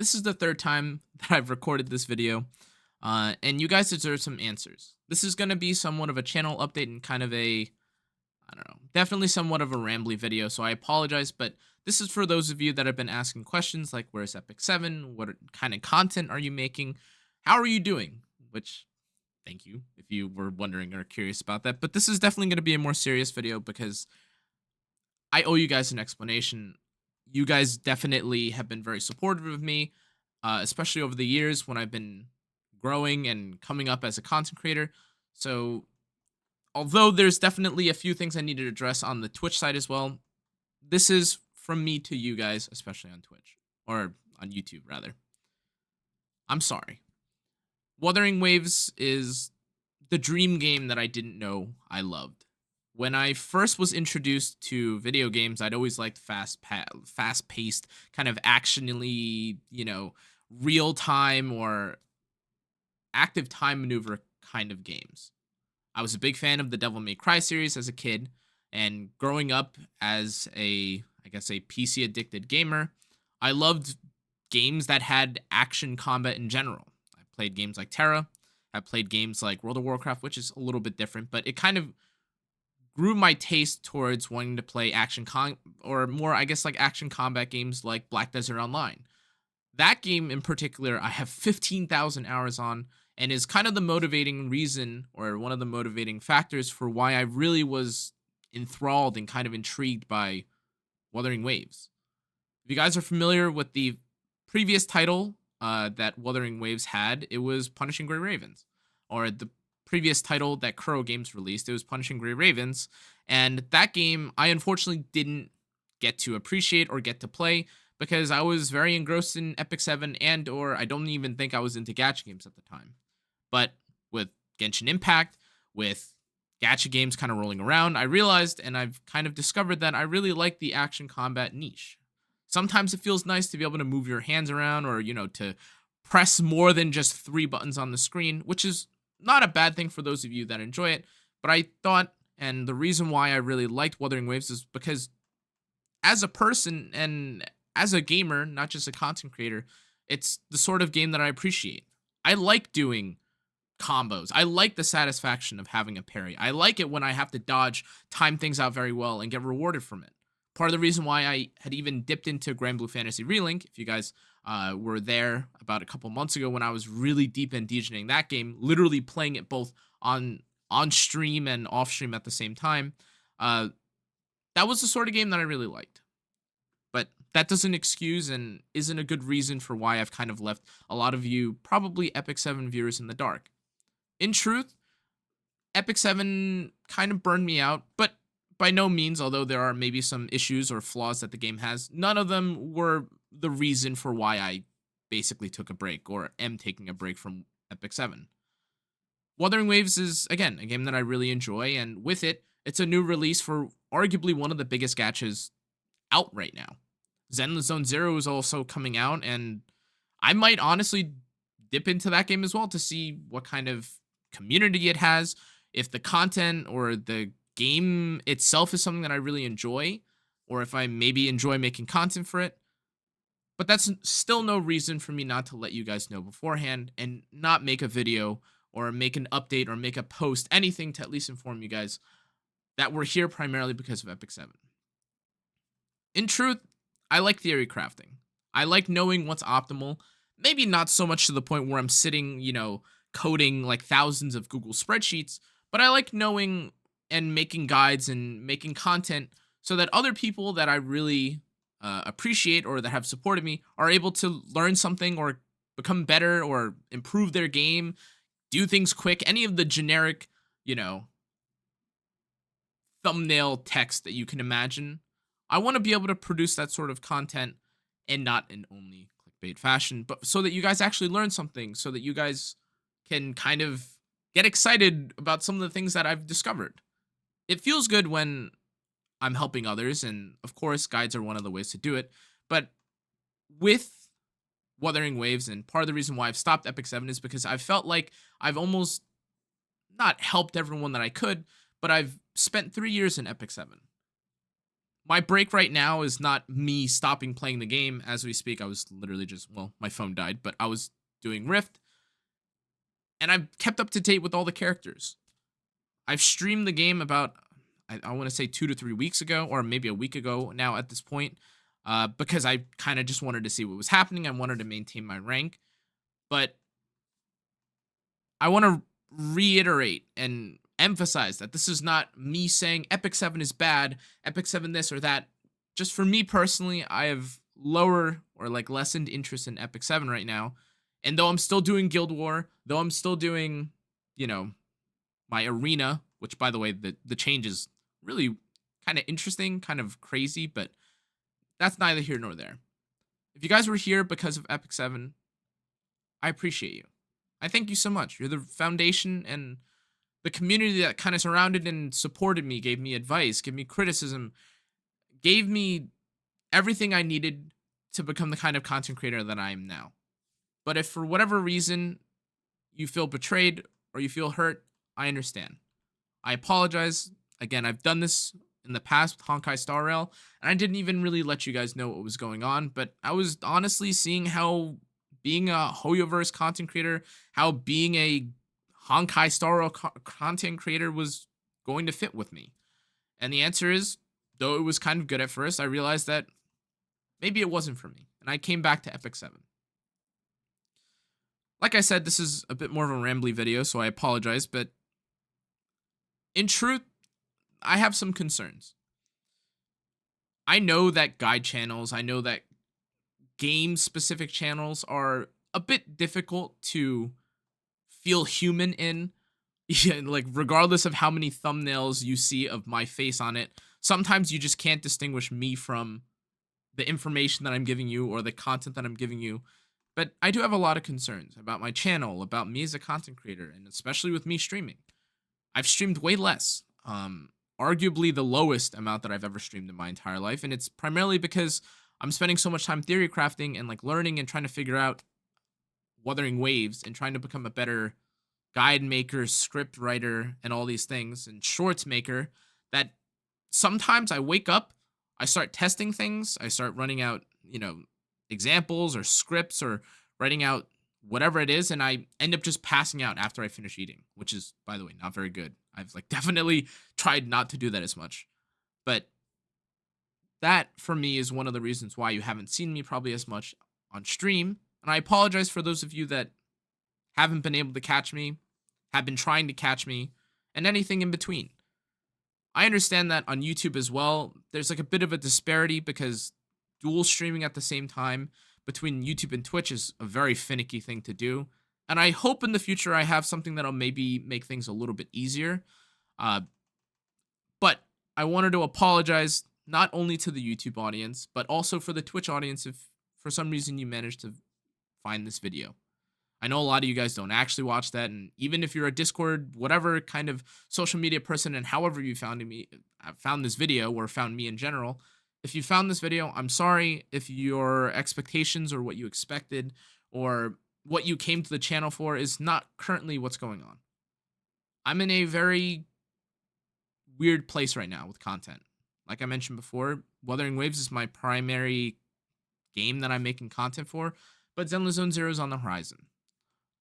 This is the third time that I've recorded this video, and you guys deserve some answers. This is going to be somewhat of a channel update and kind of I don't know, definitely somewhat of a rambly video, so I apologize, but this is for those of you that have been asking questions like, where's Epic 7? What kind of content are you making? How are you doing? Which, thank you if you were wondering or curious about that, but this is definitely going to be a more serious video because I owe you guys an explanation. You guys definitely have been very supportive of me, especially over the years when I've been growing and coming up as a content creator. So, although there's definitely a few things I need to address on the Twitch side as well, this is from me to you guys, especially on Twitch or on YouTube, rather. I'm sorry. Wuthering Waves is the dream game that I didn't know I loved. When I first was introduced to video games, I'd always liked fast-paced, kind of actionally, real time or active time maneuver kind of games. I was a big fan of the Devil May Cry series as a kid, and growing up as I guess a PC addicted gamer, I loved games that had action combat in general. I played games like Terra, I played games like World of Warcraft, which is a little bit different, but it kind of grew my taste towards wanting to play or more, I guess, like action combat games like Black Desert Online. That game in particular, I have 15,000 hours on, and is kind of the motivating reason or one of the motivating factors for why I really was enthralled and kind of intrigued by Wuthering Waves. If you guys are familiar with the previous title that Wuthering Waves had, it was Punishing Gray Ravens, or the previous title that Kuro Games released, it was Punishing Gray Ravens, and that game I unfortunately didn't get to appreciate or get to play because I was very engrossed in Epic 7 and or I don't even think I was into gacha games at the time. But with Genshin Impact, with gacha games kind of rolling around, I realized and I've kind of discovered that I really like the action combat niche. Sometimes it feels nice to be able to move your hands around or, to press more than just three buttons on the screen, which is not a bad thing for those of you that enjoy it. But I thought, and the reason why I really liked Wuthering Waves is because as a person and as a gamer, not just a content creator, it's the sort of game that I appreciate. I like doing combos. I like the satisfaction of having a parry. I like it when I have to dodge, time things out very well, and get rewarded from it. Part of the reason why I had even dipped into Grand Blue Fantasy Relink, if you guys were there about a couple months ago when I was really deep in DJing that game, literally playing it both on stream and off stream at the same time, that was the sort of game that I really liked. But that doesn't excuse and isn't a good reason for why I've kind of left a lot of you, probably Epic 7 viewers, in the dark. In truth, Epic 7 kind of burned me out, but by no means, although there are maybe some issues or flaws that the game has, none of them were the reason for why I basically took a break or am taking a break from Epic 7. Wuthering Waves is, again, a game that I really enjoy, and with it, it's a new release for arguably one of the biggest gachas out right now. Zenless Zone Zero is also coming out, and I might honestly dip into that game as well to see what kind of community it has, if the content or the game itself is something that I really enjoy, or if I maybe enjoy making content for it. But that's still no reason for me not to let you guys know beforehand and not make a video or make an update or make a post, anything to at least inform you guys that we're here primarily because of Epic 7. In truth, I like theory crafting. I like knowing what's optimal. Maybe not so much to the point where I'm sitting, coding like thousands of Google spreadsheets, but I like knowing and making guides and making content so that other people that I really appreciate or that have supported me are able to learn something or become better or improve their game, do things quick, any of the generic, thumbnail text that you can imagine. I want to be able to produce that sort of content and not in only clickbait fashion, but so that you guys actually learn something, so that you guys can kind of get excited about some of the things that I've discovered. It feels good when I'm helping others, and of course, guides are one of the ways to do it. But with Wuthering Waves, and part of the reason why I've stopped Epic 7 is because I felt like I've almost not helped everyone that I could, but I've spent 3 years in Epic 7. my break right now is not me stopping playing the game as we speak. I was literally just, well, my phone died, but I was doing Rift, and I've kept up to date with all the characters. I've streamed the game about, I want to say 2 to 3 weeks ago, or maybe a week ago now at this point, because I kind of just wanted to see what was happening. I wanted to maintain my rank, but I want to reiterate and emphasize that this is not me saying Epic 7 is bad, Epic 7 this or that. Just for me personally, I have lower or like lessened interest in Epic 7 right now. And though I'm still doing Guild War, though I'm still doing, you know, my arena, which by the way, the change is really kind of interesting, kind of crazy, but that's neither here nor there. If you guys were here because of Epic 7, I appreciate you. I thank you so much. You're the foundation, and the community that kind of surrounded and supported me, gave me advice, gave me criticism, gave me everything I needed to become the kind of content creator that I am now. But if for whatever reason you feel betrayed or you feel hurt, I understand. I apologize. Again, I've done this in the past with Honkai Star Rail, and I didn't even really let you guys know what was going on, but I was honestly seeing how being a Hoyoverse content creator, how being a Honkai Star Rail content creator was going to fit with me. And the answer is, though it was kind of good at first, I realized that maybe it wasn't for me, and I came back to Epic 7. Like I said, this is a bit more of a rambly video, so I apologize, but in truth, I have some concerns. I know that guide channels, I know that game-specific channels are a bit difficult to feel human in. Yeah, like, regardless of how many thumbnails you see of my face on it, sometimes you just can't distinguish me from the information that I'm giving you or the content that I'm giving you. But I do have a lot of concerns about my channel, about me as a content creator, and especially with me streaming. I've streamed way less. Arguably the lowest amount that I've ever streamed in my entire life, and it's primarily because I'm spending so much time theory crafting and like learning and trying to figure out Wuthering waves and trying to become a better guide maker, script writer, and all these things, and shorts maker, that sometimes I wake up, I start testing things, I start running out, examples or scripts or writing out whatever it is, and I end up just passing out after I finish eating, which is, by the way, not very good. I've like definitely tried not to do that as much. But that for me is one of the reasons why you haven't seen me probably as much on stream. And I apologize for those of you that haven't been able to catch me, have been trying to catch me, and anything in between. I understand that on YouTube as well, there's like a bit of a disparity because dual streaming at the same time between YouTube and Twitch is a very finicky thing to do. And I hope in the future I have something that'll maybe make things a little bit easier. But I wanted to apologize not only to the YouTube audience, but also for the Twitch audience if for some reason you managed to find this video. I know a lot of you guys don't actually watch that, and even if you're a Discord, whatever kind of social media person, and however you found this video or found me in general, if you found this video, I'm sorry if your expectations or what you expected or what you came to the channel for is not currently what's going on. I'm in a very weird place right now with content. Like I mentioned before, Wuthering Waves is my primary game that I'm making content for, but Zenless Zone Zero is on the horizon.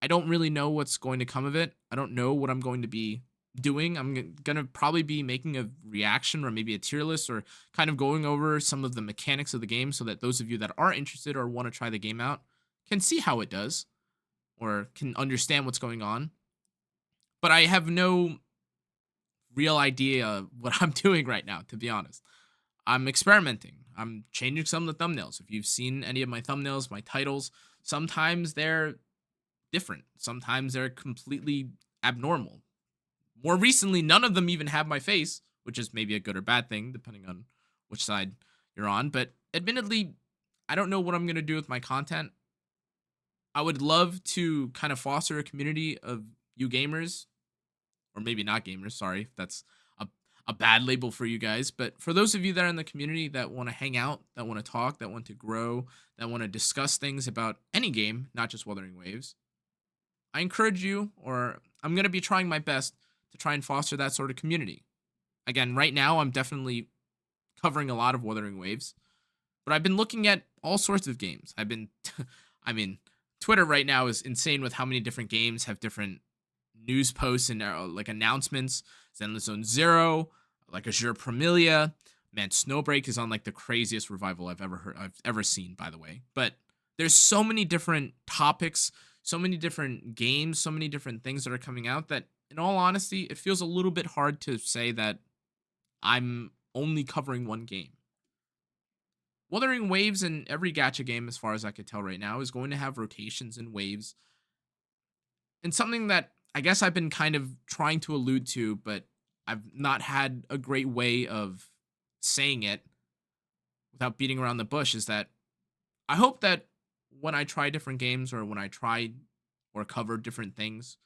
I don't really know what's going to come of it. I don't know what I'm going to be doing. I'm going to probably be making a reaction or maybe a tier list or kind of going over some of the mechanics of the game so that those of you that are interested or want to try the game out can see how it does or can understand what's going on. But I have no real idea what I'm doing right now, to be honest. I'm experimenting. I'm changing some of the thumbnails. If you've seen any of my thumbnails, my titles, sometimes they're different. Sometimes they're completely abnormal. More recently, none of them even have my face, which is maybe a good or bad thing, depending on which side you're on. But admittedly, I don't know what I'm going to do with my content. I would love to kind of foster a community of you gamers, or maybe not gamers, sorry, if that's a bad label for you guys. But for those of you that are in the community that want to hang out, that want to talk, that want to grow, that want to discuss things about any game, not just Wuthering Waves, I encourage you, or I'm going to be trying my best to try and foster that sort of community. Again, right now, I'm definitely covering a lot of Wuthering Waves, but I've been looking at all sorts of games. I mean, Twitter right now is insane with how many different games have different news posts and like announcements. Zenless Zone Zero, like Azure Premilia, man, Snowbreak is on like the craziest revival I've ever seen, by the way. But there's so many different topics, so many different games, so many different things that are coming out that, in all honesty, it feels a little bit hard to say that I'm only covering one game. Wuthering Waves in every gacha game, as far as I could tell right now, is going to have rotations and waves. And something that I guess I've been kind of trying to allude to, but I've not had a great way of saying it without beating around the bush, is that I hope that when I try different games or when I try or cover different things,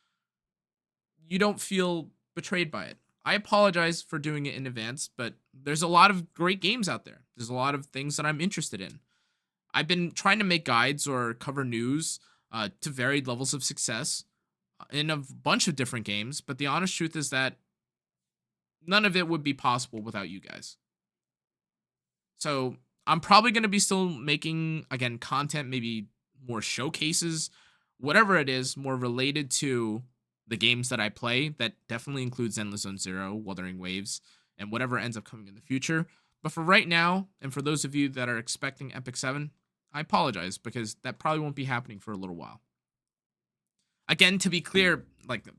you don't feel betrayed by it. I apologize for doing it in advance, but there's a lot of great games out there. There's a lot of things that I'm interested in. I've been trying to make guides or cover news to varied levels of success in a bunch of different games, but the honest truth is that none of it would be possible without you guys. So I'm probably going to be still making, again, content, maybe more showcases, whatever it is, more related to the games that I play. That definitely includes Zenless Zone Zero, Wuthering Waves, and whatever ends up coming in the future. But for right now, and for those of you that are expecting Epic 7, I apologize because that probably won't be happening for a little while. Again, to be clear, like if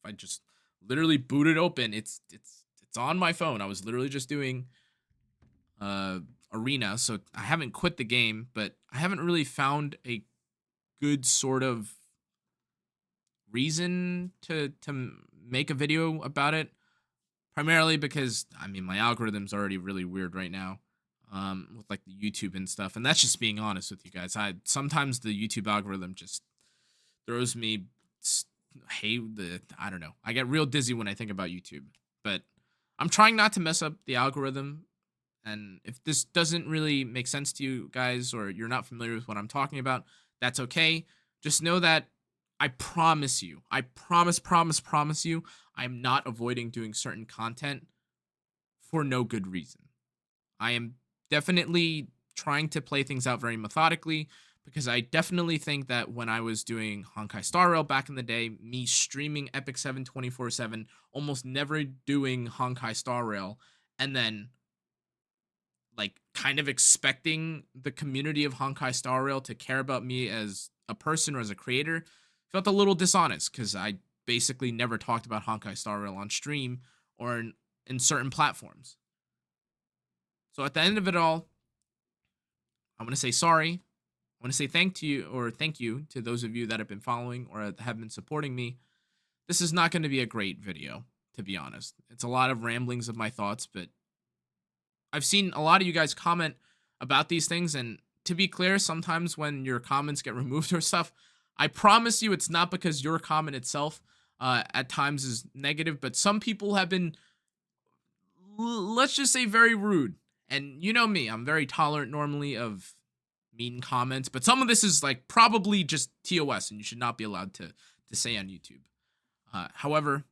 I just literally boot it open, it's on my phone. I was literally just doing Arena, so I haven't quit the game, but I haven't really found a good sort of reason to make a video about it. Primarily because I mean my algorithm's already really weird right now, with like the YouTube and stuff, and that's just being honest with you guys. Sometimes the YouTube algorithm just throws me I don't know. I get real dizzy when I think about YouTube, but I'm trying not to mess up the algorithm. And if this doesn't really make sense to you guys or you're not familiar with what I'm talking about, that's okay. Just know that I promise you, I promise you, I'm not avoiding doing certain content for no good reason. I am definitely trying to play things out very methodically because I definitely think that when I was doing Honkai Star Rail back in the day, me streaming Epic 7 24/7, almost never doing Honkai Star Rail, and then like kind of expecting the community of Honkai Star Rail to care about me as a person or as a creator felt a little dishonest because I basically never talked about Honkai Star Rail on stream or in certain platforms. So at the end of it all, I want to say sorry. I want to say thank you to those of you that have been following or have been supporting me. This is not going to be a great video, to be honest. It's a lot of ramblings of my thoughts, but I've seen a lot of you guys comment about these things, and to be clear, sometimes when your comments get removed or stuff, I promise you it's not because your comment itself at times is negative, but some people have been, let's just say, very rude. And you know me, I'm very tolerant normally of mean comments, but some of this is like probably just TOS, and you should not be allowed to say on YouTube. However,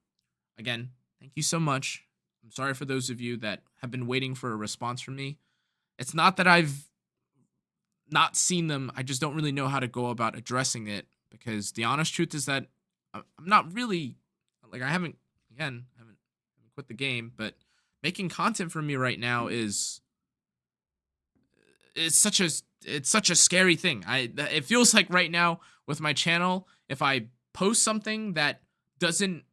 again, thank you so much. I'm sorry for those of you that have been waiting for a response from me. It's not that I've not seen them. I just don't really know how to go about addressing it because the honest truth is that I'm not really like I haven't quit the game, but making content for me right now is it's such a scary thing. It feels like right now with my channel, if I post something that doesn't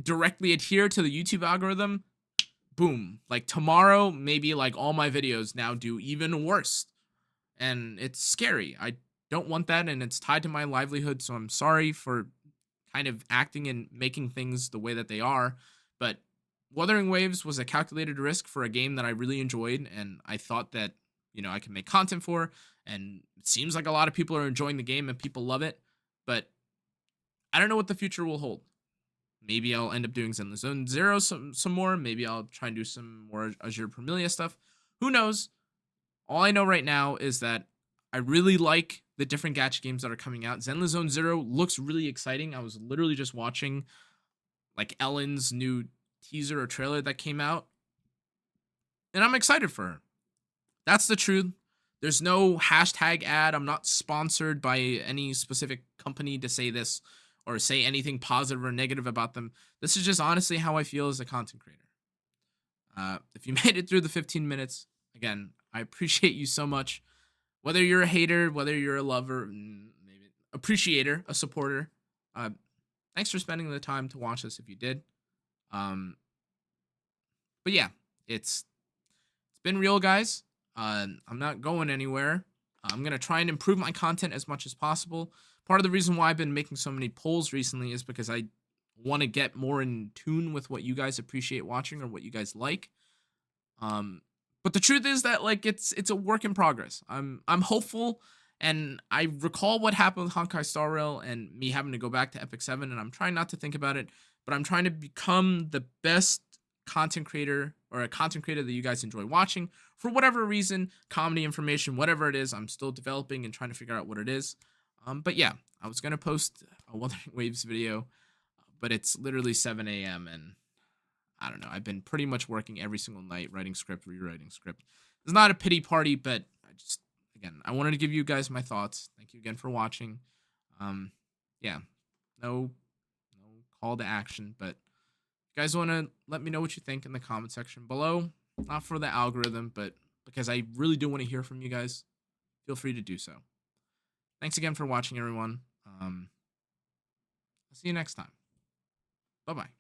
directly adhere to the YouTube algorithm, boom, like tomorrow maybe like all my videos now do even worse, and it's scary. I don't want that, and it's tied to my livelihood, so I'm sorry for kind of acting and making things the way that they are, but Wuthering Waves was a calculated risk for a game that I really enjoyed and I thought that I could make content for, and it seems like a lot of people are enjoying the game and people love it, but I don't know what the future will hold. Maybe I'll end up doing Zenless Zone Zero some more. Maybe I'll try and do some more Azure Premilia stuff. Who knows? All I know right now is that I really like the different gacha games that are coming out. Zenless Zone Zero looks really exciting. I was literally just watching like Ellen's new teaser or trailer that came out. And I'm excited for her. That's the truth. There's no hashtag ad. I'm not sponsored by any specific company to say this or say anything positive or negative about them. This is just honestly how I feel as a content creator. If you made it through the 15 minutes, again, I appreciate you so much. Whether you're a hater, whether you're a lover, maybe appreciator, a supporter, uh, thanks for spending the time to watch this if you did. Um, but yeah, it's been real, guys. I'm not going anywhere. I'm gonna try and improve my content as much as possible. Part of the reason why I've been making so many polls recently is because I want to get more in tune with what you guys appreciate watching or what you guys like. Um, but the truth is that like it's a work in progress. I'm hopeful, and I recall what happened with Honkai Star Rail and me having to go back to Epic 7, and I'm trying not to think about it, but I'm trying to become the best content creator or a content creator that you guys enjoy watching for whatever reason, comedy, information, whatever it is. I'm still developing and trying to figure out what it is. But yeah, I was gonna post a Wuthering Waves video, but it's literally 7 a.m. and I don't know. I've been pretty much working every single night, writing script, rewriting script. It's not a pity party, but again, I wanted to give you guys my thoughts. Thank you again for watching. Um, yeah, no call to action, but if you guys want to let me know what you think in the comment section below, not for the algorithm, but because I really do want to hear from you guys, feel free to do so. Thanks again for watching, everyone. I'll see you next time. Bye bye.